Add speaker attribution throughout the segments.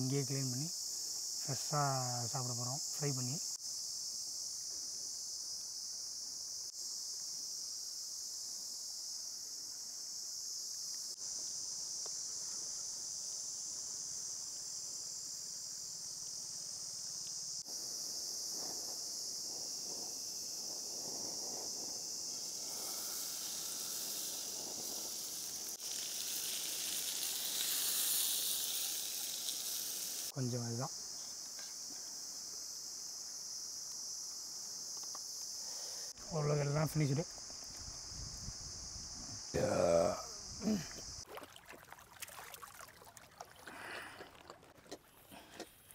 Speaker 1: இங்கேயே க்ளீன் பண்ணி ஃப்ரெஷ்ஷாக சாப்பிட போகிறோம், ஃப்ரை பண்ணி. கொஞ்சம் இதுதான் ஓரளவுக்கு எல்லாம் ஃபினிஷ்டு.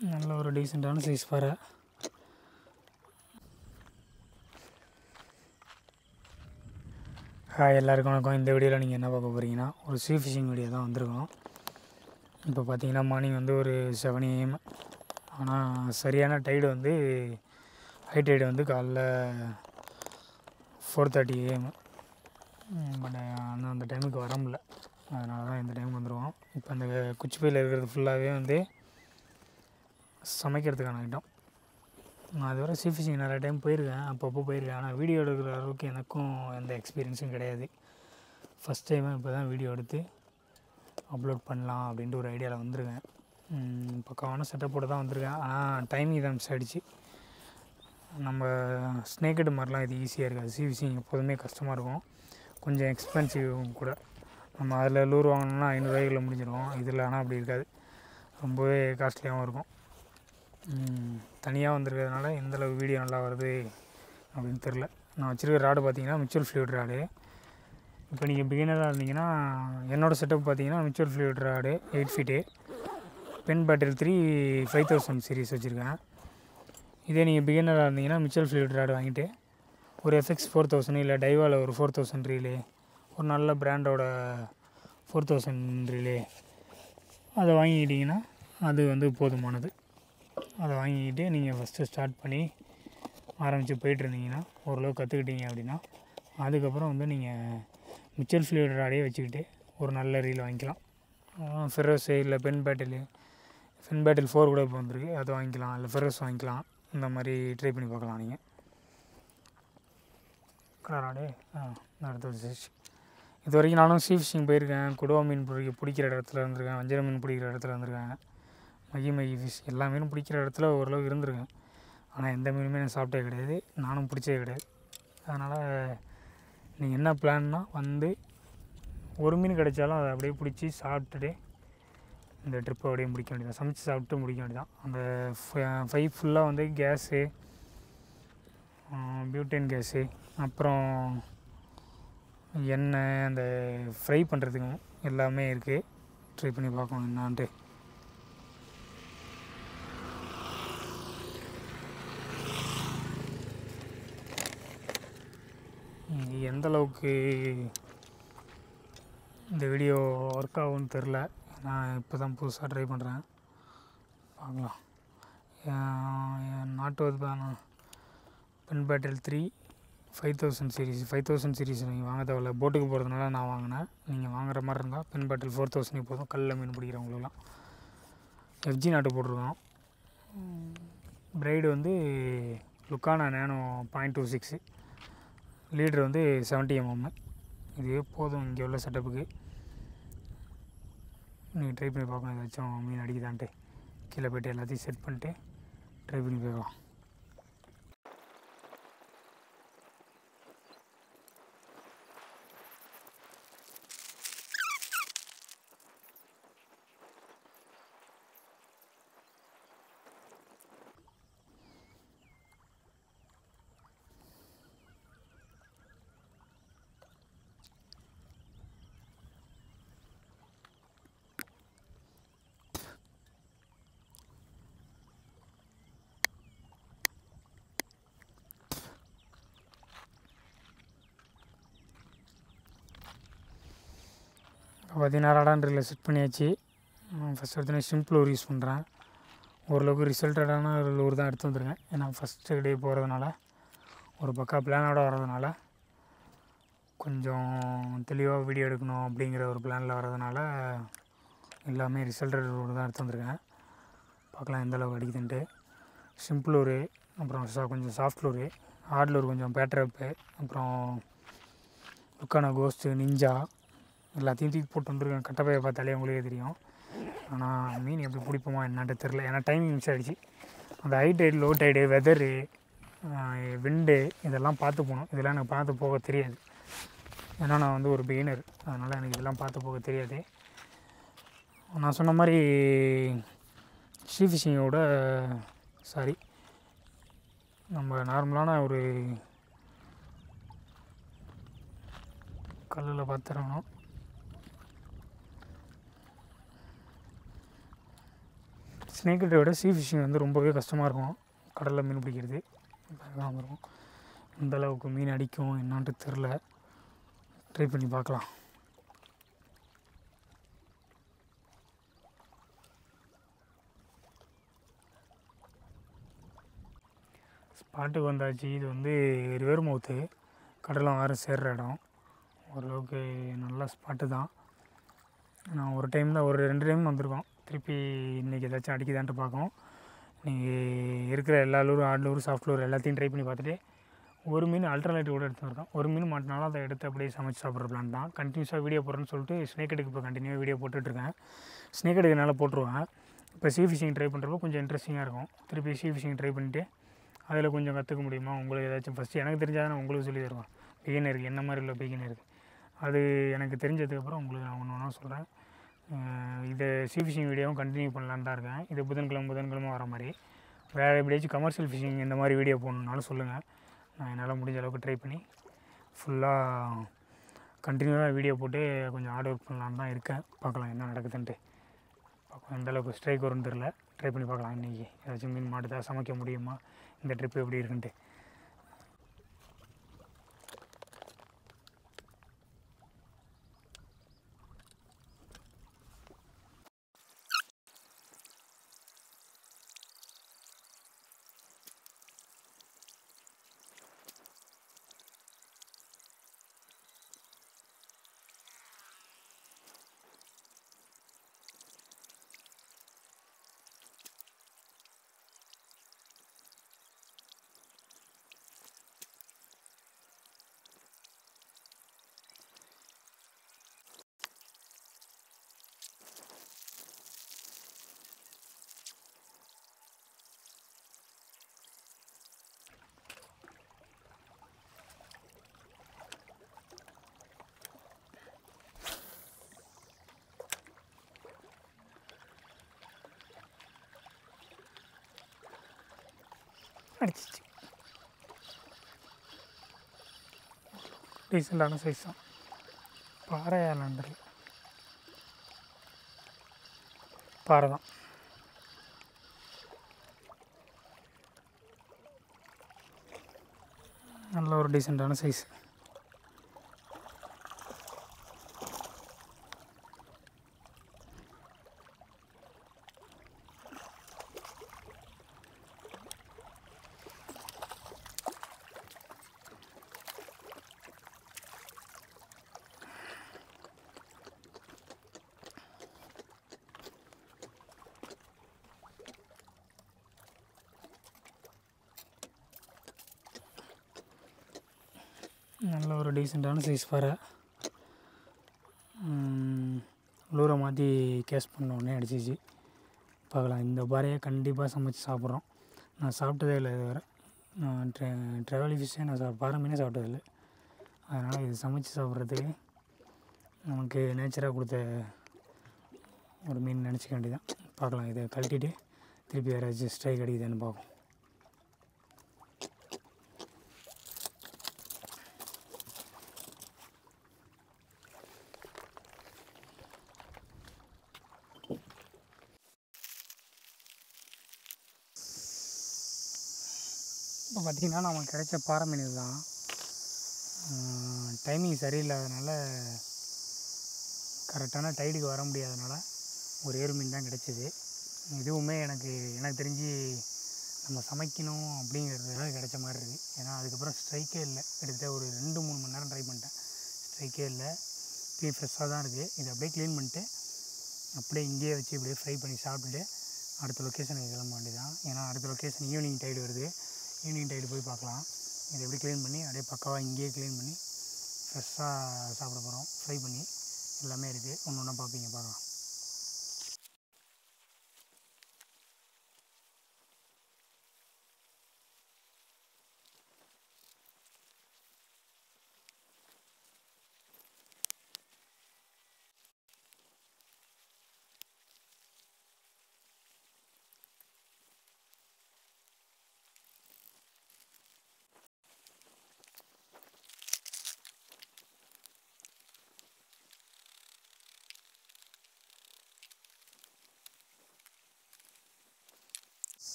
Speaker 1: நல்ல ஒரு டீசெண்டான சைஸ் பாறை. ஹாய் எல்லாருக்கும் வணக்கம். இந்த வீடியோவில் நீங்கள் என்ன பார்க்க போகிறீங்கன்னா ஒரு சீ ஃபிஷிங் வீடியோ தான் வந்திருக்கோம். இப்போ பார்த்தீங்கன்னா மார்னிங் வந்து ஒரு 7 AM. ஆனால் சரியான டைடு வந்து ஹை டைடு வந்து காலைல 4:30 AM. பட் ஆனால் அந்த டைமுக்கு வர முடியல, அதனால தான் இந்த டைமுக்கு வந்துடுவோம். இப்போ அந்த குச்சிப்பையில் இருக்கிறது ஃபுல்லாகவே வந்து சமைக்கிறதுக்கான ஐட்டம். நான் அதுவரை சீ ஃபிஷிங் நிறைய டைம் போயிருக்கேன், அப்பப்போ போயிருக்கேன். ஆனால் வீடியோ எடுக்கிற அளவுக்கு எனக்கும் எந்த எக்ஸ்பீரியன்ஸும் கிடையாது. ஃபஸ்ட் டைமாக இப்போ தான் வீடியோ எடுத்து அப்லோட் பண்ணலாம் அப்படின்ட்டு ஒரு ஐடியாவில் வந்திருக்கேன். பக்காவான செட்டப்போடு தான் வந்திருக்கேன். ஆனால் டைமிங் தான் மிஸ் ஆகிடுச்சு. நம்ம ஸ்னேக்கெட் மாதிரிலாம் இது ஈஸியாக இருக்காது. சீ ஃபிஷிங் எப்போதுமே கஷ்டமாக இருக்கும், கொஞ்சம் எக்ஸ்பென்சிவும் கூட. நம்ம அதில் லூர் வாங்கினோம்னா 500 ரூபாய்க்குள்ள முடிஞ்சிடும். இதில் ஆனால் அப்படி இருக்காது, ரொம்பவே காஸ்ட்லியாகவும் இருக்கும். தனியாக வந்திருக்கிறதுனால எந்தளவு வீடியோ நல்லா வருது அப்படின்னு தெரில. நான் வச்சுருக்க ராடு பார்த்தீங்கன்னா மிச்சுவல் ஃப்ளூயிட் ராடு. இப்போ நீங்கள் பிகினராக இருந்தீங்கன்னா என்னோடய செட்டப் பார்த்தீங்கன்னா Mitchell fluid rod 8 feet, Penn battle 3 5000 series வச்சுருக்கேன். இதே நீங்கள் பிகினராக இருந்தீங்கன்னா மிச்சுவல் ஃப்ளூயிட் ராடு வாங்கிட்டு ஒரு FX 4000 இல்லை டைவாவில் ஒரு 4000 ரீலே, ஒரு நல்ல பிராண்டோட 4000 ரீலே அதை வாங்கிக்கிட்டிங்கன்னா அது வந்து போதுமானது. அதை வாங்கிக்கிட்டு நீங்கள் ஃபஸ்ட்டு ஸ்டார்ட் பண்ணி ஆரம்பித்து போய்ட்டுருந்தீங்கன்னா ஓரளவு கற்றுக்கிட்டீங்க அப்படின்னா அதுக்கப்புறம் வந்து நீங்கள் மிச்சுவல் ஃப்ளூயிட் ராடையே வச்சுக்கிட்டு ஒரு நல்ல ரீல் வாங்கிக்கலாம். ஃபெரோஸு இல்லை பென் பேட்டில் 4 கூட இப்போ வந்துருக்கு, அது வாங்கிக்கலாம். இல்லை ஃபெரோஸ் வாங்கிக்கலாம். இந்த மாதிரி ட்ரை பண்ணி பார்க்கலாம் நீங்கள். ராடே அடுத்த சைஸ். இது வரைக்கும் நானும் சீ ஃபிஷிங் போயிருக்கேன். கொடுவா மீன் பிடிக்கிற இடத்துல இருந்திருக்கேன், வஞ்சர மீன் பிடிக்கிற இடத்துல இருந்திருக்கேன், மகி ஃபிஷ் எல்லா மீனும் பிடிக்கிற இடத்துல ஓரளவுக்கு இருந்திருக்கேன். ஆனால் எந்த மீனுமே நான் சாப்பிட்டே கிடையாது, நானும் பிடிச்சதே கிடையாது. அதனால் நீங்கள் என்ன பிளான்னா வந்து ஒரு மீன் கிடைச்சாலும் அதை அப்படியே பிடிச்சி சாப்பிட்டுட்டு இந்த ட்ரிப்பை அப்படியே முடிக்க வேண்டியதான், சமைச்சு சாப்பிட்டு முடிக்க வேண்டியதான். அந்த 5 ஃபுல்லாக வந்து கேஸு, பியூட்டன் கேஸு, அப்புறம் எண்ணெய், அந்த ஃப்ரை பண்ணுறதுக்கும் எல்லாமே இருக்குது. ட்ரை பண்ணி பார்க்கணும் என்னான்ட்டு. எந்தளவுக்கு இந்த வீடியோ ஒர்க் ஆகும்னு தெரில, நான் இப்போ தான் புதுசாக ட்ரை பண்ணுறேன், பார்க்கலாம். நாட்டு பென் பேட்டில் 3 5000 சீரிஸ். 5000 சீரிஸ் நீங்கள் வாங்க தேவையில்ல, போட்டுக்கு போகிறதுனால நான் வாங்கினேன். நீங்கள் வாங்குற மாதிரி இருந்தால் பென் பேட்டில் 4000 போதும். கல்லில் மீன் பிடிக்கிறவங்களுக்குலாம் FG நாட்டு போட்டிருக்கோம். பிரைடு வந்து லுக்கானா நேனோ 0.26, லீட்ரு வந்து 70 mm. இதுவே போதும் இங்கே உள்ள செட்டப்புக்கு. நீங்கள் ட்ரை பண்ணி பார்க்கணும், ஏதாச்சும் மீன் அடிக்குதான்ட்டு. கீழே போய்ட்டு எல்லாத்தையும் செட் பண்ணிட்டு ட்ரை பண்ணி பார்க்கலாம். பார்த்தீங்கன்னா ராடான்றில் செட் பண்ணியாச்சு. ஃபஸ்ட் எடுத்தோன்னே சிம்பிள் லூர் யூஸ் பண்ணுறேன். ஓரளவுக்கு ரிசல்ட்டடான ஒரு லூர் தான் எடுத்து வந்துருக்கேன். ஏன்னா ஃபஸ்ட்டு டே போகிறதுனால ஒரு பக்கா பிளானோட வர்றதுனால கொஞ்சம் தெளிவாக வீடியோ எடுக்கணும் அப்படிங்கிற ஒரு பிளானில் வர்றதுனால எல்லாமே ரிசல்ட்டட் லூர் தான் எடுத்து வந்திருக்கேன். பார்க்கலாம் எந்த அளவுக்கு அடிக்குதுன்ட்டு. சிம்பிள் லூரு, அப்புறம் கொஞ்சம் சாஃப்ட் லூரு, ஹார்ட் லூர் கொஞ்சம் பேட்ரப்பு, அப்புறம் லுக்கானா கோஸ்ட்டு, நிஞ்சா எல்லாத்தையும் தூக்கி போட்டு வந்துருக்கேன். கட்டப்பையை பார்த்தாலே உங்களுக்கே தெரியும். ஆனால் மீன் எப்படி பிடிப்போமா என்னான்ட்டு தெரில. ஏன்னா டைமிங் மிஸ் ஆகிடுச்சு. அந்த high tide, low tide, weather, wind இதெல்லாம் பார்த்து போகணும். இதெல்லாம் எனக்கு பார்த்து போக தெரியாது. ஏன்னா நான் வந்து ஒரு பிகினர், அதனால் எனக்கு இதெல்லாம் பார்த்து போக தெரியாது. நான் சொன்ன மாதிரி ஷீ ஃபிஷிங்கோட நம்ம நார்மலான ஒரு கல்லில் பார்த்துறணும். ஸ்னேக் ஹெட்டை விட ஷீ ஃபிஷிங் வந்து ரொம்பவே கஷ்டமாக இருக்கும். கடலில் மீன் பிடிக்கிறது பயங்கரமாக இருக்கும். எந்த அளவுக்கு மீன் அடிக்கும் என்னான்ட்டு தெரில. ட்ரை பண்ணி பார்க்கலாம். ஸ்பாட்டுக்கு வந்தாச்சு. இது வந்து ரிவர் மவுத்து, கடலும் ஆறு சேர்கிற இடம். ஓரளவுக்கு நல்ல ஸ்பாட்டு தான். நான் ஒரு டைம் தான், ஒரு 2 டைம் வந்திருக்கோம். திருப்பி இன்றைக்கி ஏதாச்சும் அடிக்குதான்ட்டு பார்க்கணும். இன்றைக்கி இருக்கிற எல்லா லூரும், ஹார்ட் லூர், சாஃப்ட் லூர் எல்லாத்தையும் ட்ரை பண்ணி பார்த்துட்டு ஒரு மீன் அல்ட்ராலைட் கூட எடுத்து வந்திருக்கோம். ஒரு மீன் மாட்டினாலும் அதை எடுத்து அப்படியே சமைச்சு சாப்பிட்ற பிளான் தான். கண்டினியூஸாக வீடியோ போடுறேன்னு சொல்லிட்டு ஸ்னேக் ஹெட்டுக்கு இப்போ கண்டினியூவாக வீடியோ போட்டுட்ருக்கேன். ஸ்னேக் ஹெட்டுக்கு என்னால் போட்டுருவேன். இப்போ ஷீ ஃபிஷிங் ட்ரை பண்ணுறப்போ கொஞ்சம் இன்ட்ரெஸ்டிங்காக இருக்கும். திருப்பி ஷீ ஃபிஷிங் ட்ரை பண்ணிவிட்டு அதில் கொஞ்சம் கற்றுக்க முடியுமா உங்களுக்கு ஏதாச்சும் ஃபஸ்ட்டு எனக்கு தெரிஞ்சால் நான் உங்களுக்கு சொல்லி தருவேன். பிகினருக்கு என்ன மாதிரி உள்ள பிகினருக்கு அது எனக்கு தெரிஞ்சதுக்கப்புறம் உங்களுக்கு நான் ஒன்று ஒன்றா சொல்கிறேன். இதை ஷீ ஃபிஷிங் வீடியோவும் கண்டினியூ பண்ணலான்னு தான் இருக்கேன். இது புதன்கிழமை வர மாதிரி. வேறு எப்படியாச்சும் கமர்ஷியல் ஃபிஷிங் இந்த மாதிரி வீடியோ போடணுன்னாலும் சொல்லுங்கள். நான் என்னால் முடிஞ்ச அளவுக்கு ட்ரை பண்ணி ஃபுல்லாக கண்டினியூவாக வீடியோ போட்டு கொஞ்சம் ஹார்ட் ஒர்க் பண்ணலான்னு தான் இருக்கேன். பார்க்கலாம் என்ன நடக்குதுன்ட்டு. பார்க்கலாம் எந்தளவுக்கு ஸ்ட்ரைக் வரும்னு தெரில. ட்ரை பண்ணி பார்க்கலாம். இன்றைக்கி ஏதாச்சும் மீன் மாட்டுதா, சமைக்க முடியுமா, இந்த ட்ரிப்பு எப்படி இருக்குன்ட்டு. அடிச்சிச்சு. டீசெண்டான சைஸ் தான். பாறையாலண்டர் பாறை தான். நல்ல ஒரு டீசெண்டான சைஸ். நல்ல ஒரு டீசெண்டான சைஸ் பாறை. லூரை மாற்றி கேஷ் பண்ணோடனே அடிச்சிச்சு. பார்க்கலாம். இந்த பாறையை கண்டிப்பாக சமைச்சு சாப்பிட்றோம். நான் சாப்பிட்டதே இல்லை இது வரை. நான் ட்ரெவலி ஃபிஷ்ஷே நான் பாறை மீனே சாப்பிட்டதில்லை. அதனால் இது சமைச்சு சாப்பிட்றதுக்கு நமக்கு நேச்சராக கொடுத்த ஒரு மீன் நினச்சிக்க வேண்டியதான். பார்க்கலாம். இதை கழட்டிட்டு திருப்பி வேறு ஏதாச்சும் ஸ்ட்ரைக் அடிக்குதுன்னு பார்ப்போம். இப்போ பார்த்திங்கன்னா நமக்கு கிடைச்ச பாறை மீன் தான். டைமிங் சரியில்லாதனால, கரெக்டான டைடுக்கு வர முடியாதனால ஒரு ஏறு மீன் தான் கிடச்சிது. இதுவுமே எனக்கு தெரிஞ்சு நம்ம சமைக்கணும் அப்படிங்கிறதுனால கிடைச்ச மாதிரி இருக்குது. ஏன்னா அதுக்கப்புறம் ஸ்ட்ரைக்கே இல்லை. கிட்டத்தட்ட ஒரு 2-3 மணி நேரம் ட்ரை பண்ணிட்டேன். ஸ்ட்ரைக்கே இல்லை. இப்போயும் ஃப்ரெஷ்ஷாக தான் இருக்குது. இதை அப்படியே க்ளீன் பண்ணிட்டு அப்படியே இங்கேயே வச்சு இப்படியே ஃப்ரை பண்ணி சாப்பிட்டுட்டு அடுத்த லொக்கேஷனுக்கு கிளம்ப வேண்டியதான். ஏன்னா அடுத்த லொக்கேஷன் ஈவினிங் டைடு வருது. ஈவினிங் டைடு போய் பார்க்கலாம். இதை எப்படி க்ளீன் பண்ணி அப்படியே பக்காவாக இங்கேயே க்ளீன் பண்ணி ஃப்ரெஷ்ஷாக சாப்பிட போகிறோம். ஃப்ரை பண்ணி எல்லாமே இருக்குது. ஒன்று ஒன்றா பார்ப்பீங்க, பார்க்கலாம்.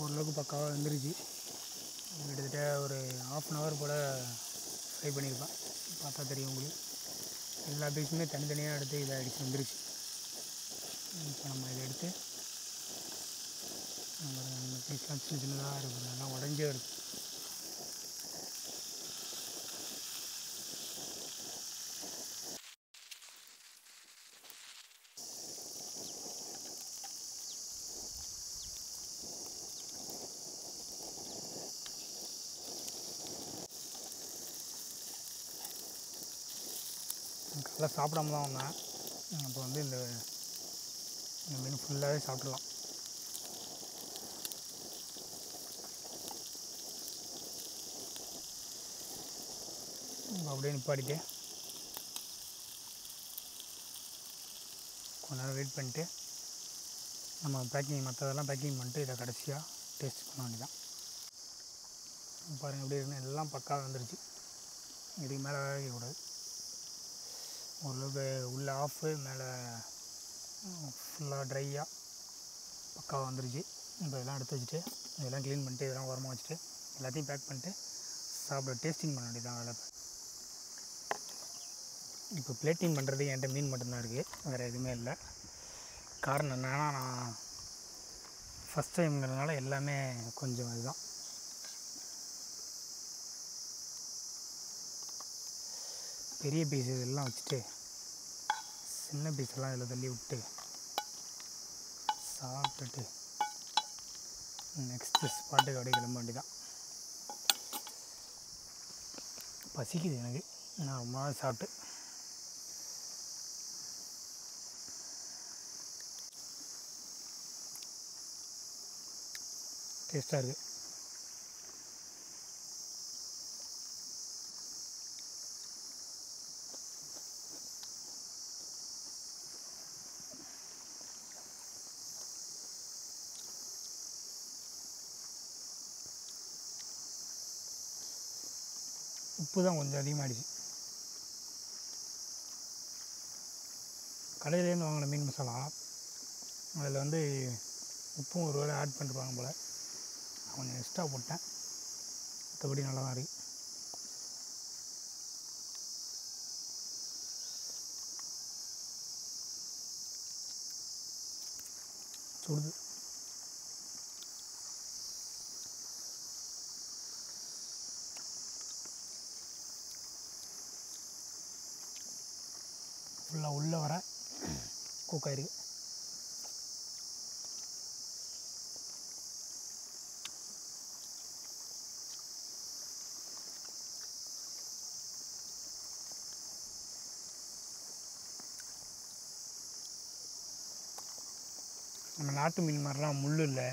Speaker 1: ஓரளவுக்கு பக்காவாக வந்துருச்சு. கிட்டத்தட்ட ஒரு 1/2 hour போல் ஃப்ரை பண்ணியிருப்பேன். பார்த்தா தெரியும் உங்களுக்கு. எல்லா பீஸுமே தனித்தனியாக எடுத்து இதை அடித்து வந்துருச்சு. இப்போ நம்ம இதை எடுத்து நம்ம பீஸ்லாம் சின்ன சின்னதாக இருக்குது, நல்லா உடஞ்சே இருக்குது. காலைல சாப்பிடாம தான் வந்தேன். அப்போ வந்து இந்த மீன் ஃபுல்லாகவே சாப்பிட்றலாம். அப்படியே நிப்பாட்டிட்டு கொஞ்ச நேரம் வெயிட் பண்ணிட்டு நம்ம மற்றதெல்லாம் பேக்கிங் பண்ணிட்டு இதை கடைசியாக டேஸ்ட் பண்ண வேண்டியதான். பாருங்கள் எப்படி இருக்குன்னு, எல்லாம் பக்காவாக வந்துருச்சு. இதுக்கு மேலே வைக்கக்கூடாது. ஓரளவுக்கு உள்ளே ஆஃபு, மேலே ஃபுல்லாக ட்ரையாக பக்காவாக வந்துருச்சு. இப்போ இதெல்லாம் எடுத்து வச்சுட்டு இதெல்லாம் க்ளீன் பண்ணிட்டு இதெல்லாம் ஓரமாக வச்சுட்டு எல்லாத்தையும் பேக் பண்ணிட்டு சாப்பிட டேஸ்டிங் பண்ண வேண்டியதான் வேலை. இப்போ பிளேட்டிங் பண்ணுறதுக்கு என்கிட்ட மீன் மட்டும்தான் இருக்குது, வேறு எதுவுமே இல்லை. காரணம் என்னென்னா, நான் ஃபஸ்ட் டைம்ங்கிறதுனால எல்லாமே கொஞ்சம் இதுதான். பெரிய பீஸ் இதெல்லாம் வச்சுட்டு சின்ன பீஸெல்லாம் இதில் தள்ளி விட்டு சாப்பிட்டுட்டு நெக்ஸ்ட்டு ஸ்பாட்டுக்கு அப்படியே கிளம்ப வேண்டிதான். பசிக்குது எனக்கு, நான் ரொம்ப நாள் சாப்பிட்டு. டேஸ்ட்டாக இருக்குது. உப்பு தான் கொஞ்சம் அதிகமாகிடுச்சு. கடையிலேருந்து வாங்கின மீன் மசாலா அதில் வந்து உப்பும் ஒரு வேளை ஆட் பண்ணிருப்பாங்க போல், கொஞ்சம் எக்ஸ்ட்ரா போட்டேன். மற்றபடி நல்லா தான் இருக்குது. சுடுது. ஃபுல்லாக உள்ளே வர குக்காயிருக்கு. நம்ம நாட்டு மீன் மாதிரிலாம் முள் இல்லை.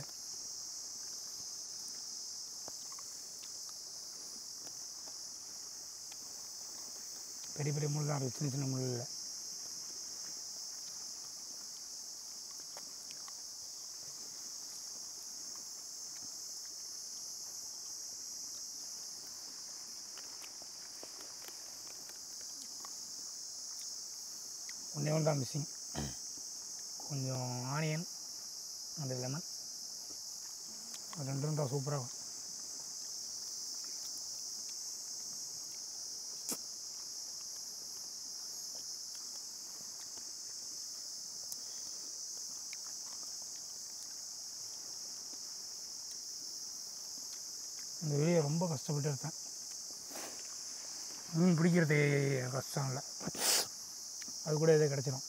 Speaker 1: பெரிய பெரிய முள் தான் இருக்குது, சின்ன சின்ன முள் இல்லை. ஒன்றே ஒன்று தான் மிஸ்ஸிங், கொஞ்சம் ஆனியன் அந்த லெமன், அது ரெண்டும் இருந்தால் சூப்பராக இருக்கும். இந்த வீடியோ ரொம்ப கஷ்டப்பட்டு இருக்கேன். மீன் பிடிக்கிறது கஷ்டம் இல்லை, அது கூட இதே கிடச்சிடும்.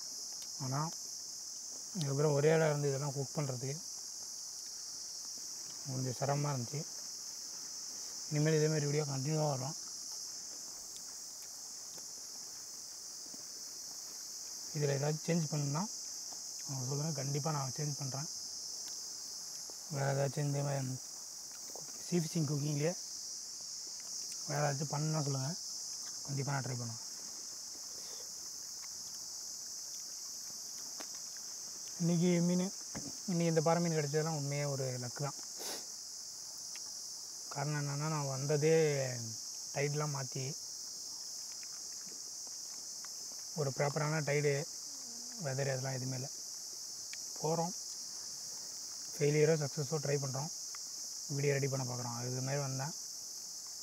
Speaker 1: ஆனால் இதுக்கப்புறம் ஒரே இடம் இருந்து இதெல்லாம் குக் பண்ணுறதுக்கு கொஞ்சம் சிரமமாக இருந்துச்சு. இனிமேல் இதேமாதிரி வீடியோ கண்டினியூவாக வரும். இதில் ஏதாச்சும் சேஞ்ச் பண்ணணுன்னா அவங்க சொல்லுங்கள், கண்டிப்பாக நான் சேஞ்ச் பண்ணுறேன். வேறு ஏதாச்சும் இந்த மாதிரி சீ ஃபிஷிங் குக்கிங்லேயே வேறு ஏதாச்சும் பண்ணணுன்னா சொல்லுங்கள், கண்டிப்பாக நான் ட்ரை பண்ணுவேன். இன்றைக்கி இந்த பாறை மீன் கிடச்சதெல்லாம் உண்மையாக ஒரு லக்கு தான். காரணம் என்னென்னா, நான் வந்ததே டைடெலாம் மாற்றி ஒரு ப்ராப்பரான டைடு வெதர் அதெல்லாம் எதுவுமே இல்லை. போகிறோம், ஃபெயிலியரோ சக்ஸஸோ ட்ரை பண்ணுறோம், வீடியோ ரெடி பண்ண பார்க்குறோம். இது மாதிரி வந்தேன்,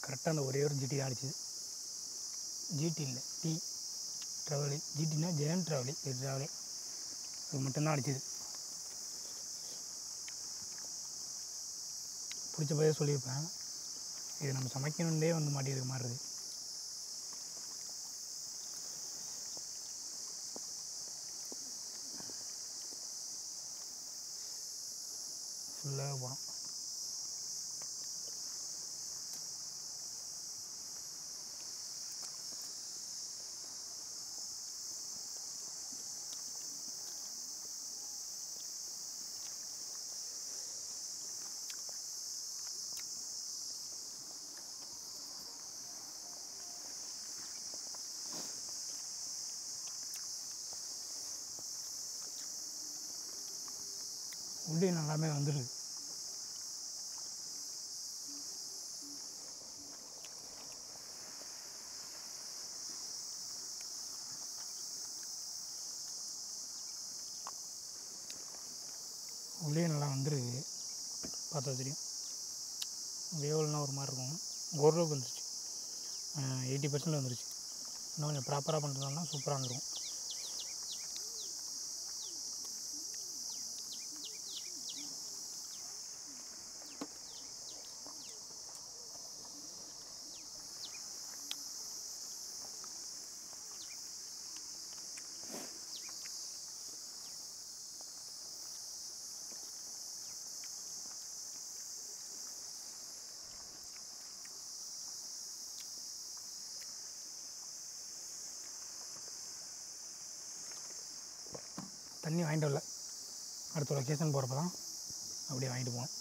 Speaker 1: கரெக்டாக அந்த ஒரே ஒரு ஜிடி தான் அடிச்சிது. ஜிடி இல்லை, டி ட்ராவலி. ஜிடினா ஜெயன் ட்ராவலி, இது ட்ராவலி, அது மட்டும்தான் அடிச்சிது. பிடிச்ச போதே சொல்லியிருப்பேன், இது நம்ம சமைக்கணுன்னே வந்து மாட்டியிருக்க மாதிரி இருக்குது. ஃபுல்லாக போனோம். உள்ளே நல்லாமே வந்துடுது. உள்ளே நல்லா வந்துடுது, பார்த்தா தெரியும். வேவல்னால் ஒரு மாதிரி இருக்கும், ஓரளவுக்கு வந்துருச்சு, 80% வந்துருச்சு. இன்னும் கொஞ்சம் ப்ராப்பராக பண்ணுறதுனா சூப்பராக வந்துடும். தண்ணி வாங்கிட்டு வரல, அடுத்த லொக்கேஷன் போகிறப்ப தான் அப்படியே வாங்கிட்டு போகணும்.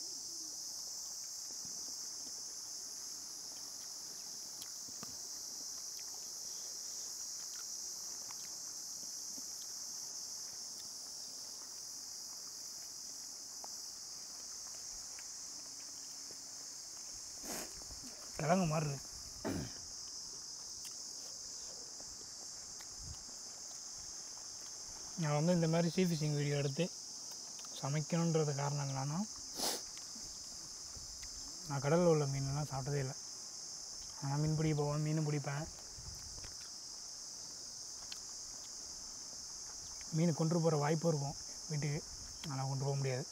Speaker 1: கிழங்கு மாதிரி இருக்கு. நான் வந்து இந்த மாதிரி சீ ஃபிஷிங் வீடியோ எடுத்து சமைக்கணுன்றது காரணம் என்னன்னா, நான் கடலில் உள்ள மீன்லாம் சாப்பிட்டதே இல்லை. ஆனால் மீன் பிடிக்க போவேன், மீன் பிடிப்பேன். மீன் கொண்டு போகிற வாய்ப்பும் இருக்கும் வீட்டுக்கு, ஆனால் கொண்டு போக முடியாது.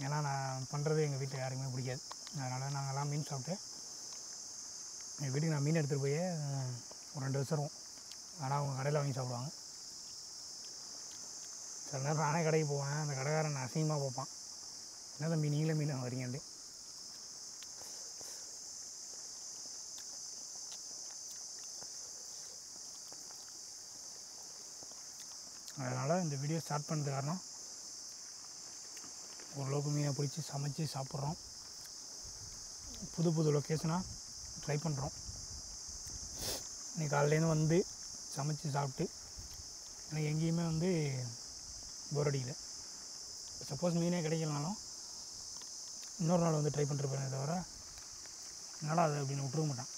Speaker 1: ஏன்னா நான் பண்ணுறது எங்கள் வீட்டில் யாருக்குமே பிடிக்காது. அதனால் நாங்கள்லாம் மீன் சாப்பிட்டு எங்கள் வீட்டுக்கு நான் மீன் எடுத்துகிட்டு போய் ஒரு 2 வருஷம் இருக்கும். ஆனால் அவங்க கடையில் வாங்கி சாப்பிடுவாங்க. சில நேரம் நானே கடைக்கு போவேன், அந்த கடைக்காரன் அசிங்கமாக பார்ப்பான், என்ன தம்பி நீங்களே மீன் வாங்குறீங்கன்ட்டு. அதனால் இந்த வீடியோ ஸ்டார்ட் பண்ணது காரணம், ஓரளவுக்கு மீனை பிடிச்சி சமைச்சு சாப்பிட்றோம், புது புது லொக்கேஷனாக ட்ரை பண்ணுறோம். இன்றைக்கி காலையிலேருந்து வந்து சமைச்சு சாப்பிட்டு எனக்கு எங்கேயுமே வந்து போர் அடிக்கல. சப்போஸ் மீனே கிடைக்கலனாலும் இன்னொரு நாள் வந்து ட்ரை பண்ணிருப்பேனே தவிர என்னடா அது அப்படின்னு விட்டுருக்க மாட்டேன்.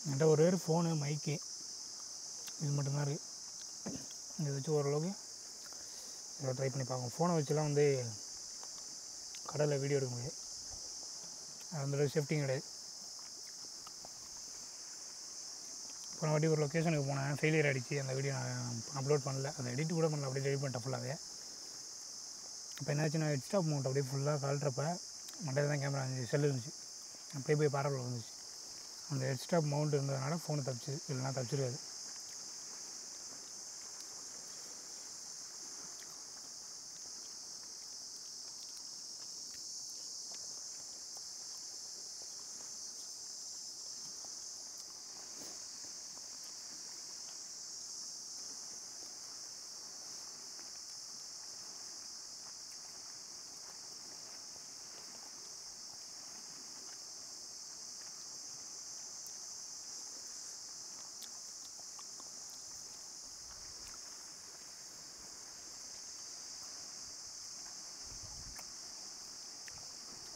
Speaker 1: என்கிட்ட ஒரே ஒரு ஃபோனு, மைக்கு, இது மட்டும்தான் இருக்குது. இதை வச்சு ஓரளவுக்கு இதை ட்ரை பண்ணி பார்க்கணும். ஃபோனை வச்சுலாம் வந்து கடலில் வீடியோ எடுக்க முடியாது, அது அந்த சேஃப்டியும் கிடையாது. போன வாட்டி ஒரு லொக்கேஷனுக்கு போனேன், ஃபெயிலியர் ஆகிடுச்சு. அந்த வீடியோ நான் அப்லோட் பண்ணல, அதை எடிட் கூட பண்ணல, அப்படியே டெலிட் பண்ணிட்டேன் ஃபுல்லாகவே. இப்போ என்னாச்சு, நான் ஹெட்ஸ்டாப் மவுண்ட் அப்படியே ஃபுல்லாக கழட்டுறப்ப மண்டையில் தான் கேமரா இருந்துச்சு, செல்லு இருந்துச்சு, அப்படியே போய் பாறையில் வந்துச்சு. அந்த ஹெட்ஸ்டாப் மவுண்ட் இருந்ததுனால ஃபோனு தப்பிச்சு, இல்லைனா தப்பிச்சிருக்காது.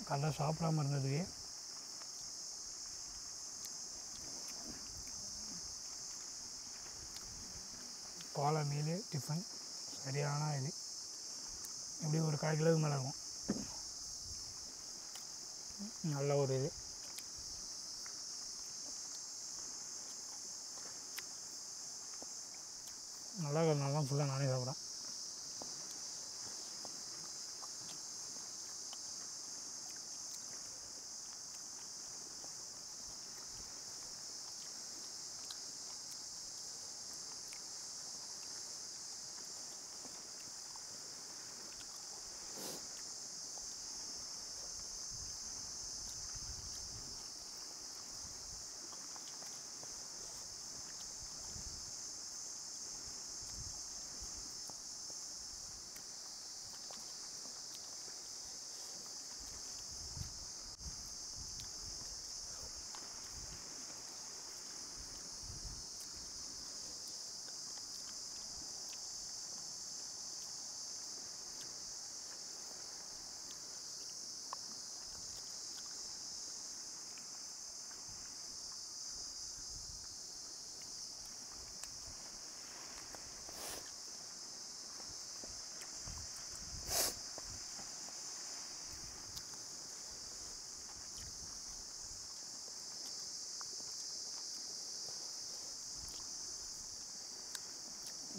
Speaker 1: காலைல சாப்பிடாமல் இருந்ததுக்கு பாலை மீல் டிஃபன் சரியான இது, எப்படி ஒரு 1/4 கிலோவுக்கு மேலே இருக்கும். நல்ல ஒரு இது. நல்லா இருக்கிறதுனால தான் ஃபுல்லாக நானே சாப்பிட்றேன்.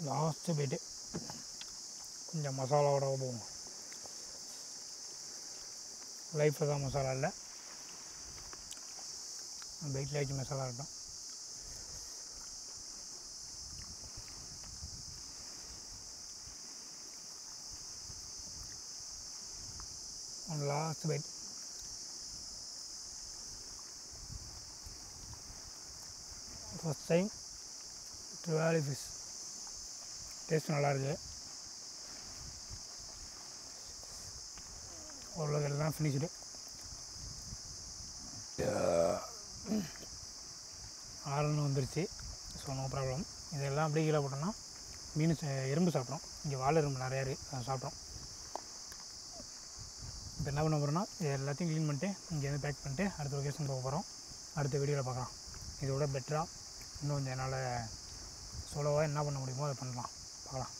Speaker 1: லாஸ்ட்டு போய்ட்டு கொஞ்சம் மசாலாவோட போவோம். லைஃப்பில் தான் மசாலா இல்லை, பைக்கில் வச்சு மசாலா இருக்கட்டும். Last bite. First time trevally fish. Taste நல்லாயிருக்கு. ஓரளவுக்கு எல்லாம் ஃபினிஷ்டு. ஆறுன்னு வந்துருச்சு. So no problem. இதெல்லாம் அப்படியே கீழே போட்டோம்னா மீன் எறும்பு சாப்பிட்றோம். இங்கே வாழை எறும்பு நிறையா இருக்குது, அதை சாப்பிட்றோம். இப்போ என்ன பண்ண போகிறோன்னா இது எல்லாத்தையும் க்ளீன் பண்ணிட்டு இங்கேருந்து பேக் பண்ணிட்டு அடுத்த லொக்கேஷன் போக போகிறோம். அடுத்த வீடியோவில் பார்க்கலாம். இதோட பெட்டராக இன்னும் கொஞ்சம் என்னால் சோலோவாக என்ன பண்ண முடியுமோ அதை பண்ணலாம், பார்க்கலாம்.